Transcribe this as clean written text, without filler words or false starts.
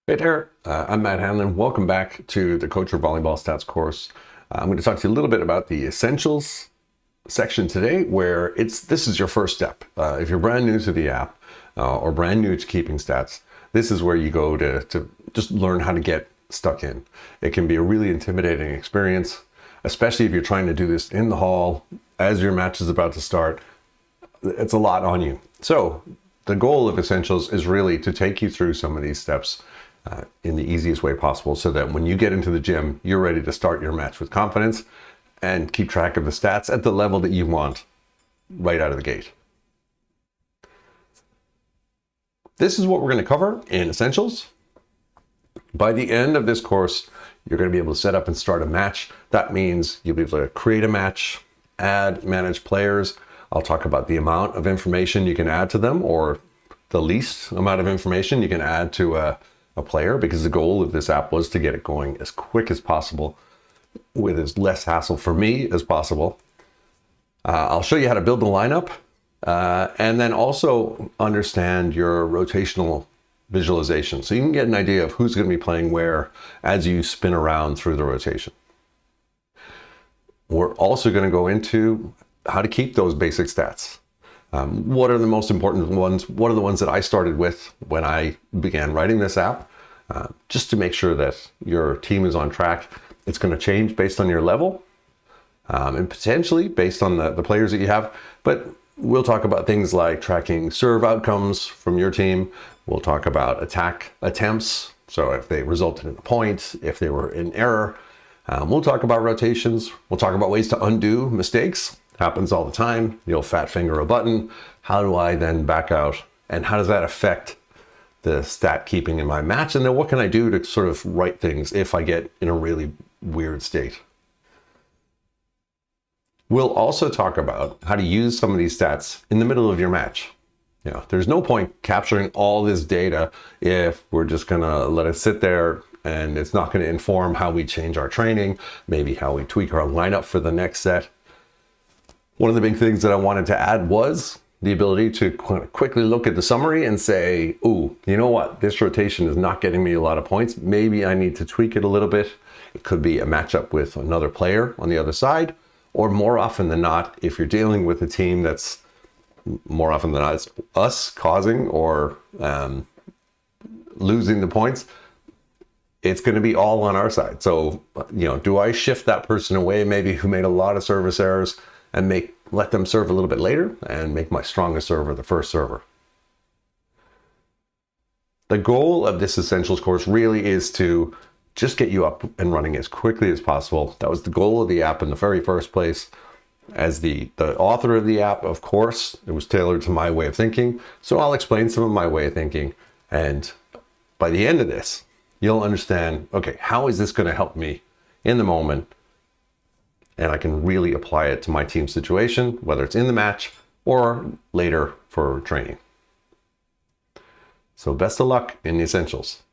Hey there, I'm Matt Hanlon. Welcome back to the Coachr Volleyball Stats course. I'm going to talk to you a little bit about the essentials section today, where this is your first step. If you're brand new to the app or brand new to keeping stats, this is where you go to just learn how to get stuck in. It can be a really intimidating experience, especially if you're trying to do this in the hall as your match is about to start. It's a lot on you. So the goal of essentials is really to take you through some of these steps in the easiest way possible, so that when you get into the gym, you're ready to start your match with confidence and keep track of the stats at the level that you want right out of the gate. This is what we're going to cover in essentials. By the end of this course, you're going to be able to set up and start a match. That means you'll be able to create a match, add, manage players. I'll talk about the amount of information you can add to them, or the least amount of information you can add to a player, because the goal of this app was to get it going as quick as possible with as less hassle for me as possible. I'll show you how to build the lineup and then also understand your rotational visualization, so you can get an idea of who's going to be playing where as you spin around through the rotation. We're also going to go into how to keep those basic stats. What are the most important ones? What are the ones that I started with when I began writing this app? Just to make sure that your team is on track. It's going to change based on your level and potentially based on the players that you have. But we'll talk about things like tracking serve outcomes from your team. We'll talk about attack attempts. So if they resulted in a point, if they were in error. We'll talk about rotations. We'll talk about ways to undo mistakes. Happens all the time. You'll fat finger a button. How do I then back out? And how does that affect the stat keeping in my match? And then what can I do to sort of right things if I get in a really weird state? We'll also talk about how to use some of these stats in the middle of your match. You know, there's no point capturing all this data if we're just gonna let it sit there and it's not gonna inform how we change our training, maybe how we tweak our lineup for the next set. One of the big things that I wanted to add was the ability to quickly look at the summary and say, ooh, you know what? This rotation is not getting me a lot of points. Maybe I need to tweak it a little bit. It could be a matchup with another player on the other side, or more often than not, if you're dealing with a team that's more often than not, it's us causing or losing the points, it's going to be all on our side. So, you know, do I shift that person away, maybe who made a lot of service errors, and let them serve a little bit later and make my strongest server the first server? The goal of this essentials course really is to just get you up and running as quickly as possible. That was the goal of the app in the very first place. As the author of the app, of course, it was tailored to my way of thinking. So I'll explain some of my way of thinking. And by the end of this, you'll understand, okay, how is this going to help me in the moment? And I can really apply it to my team situation, whether it's in the match or later for training. So best of luck in the essentials.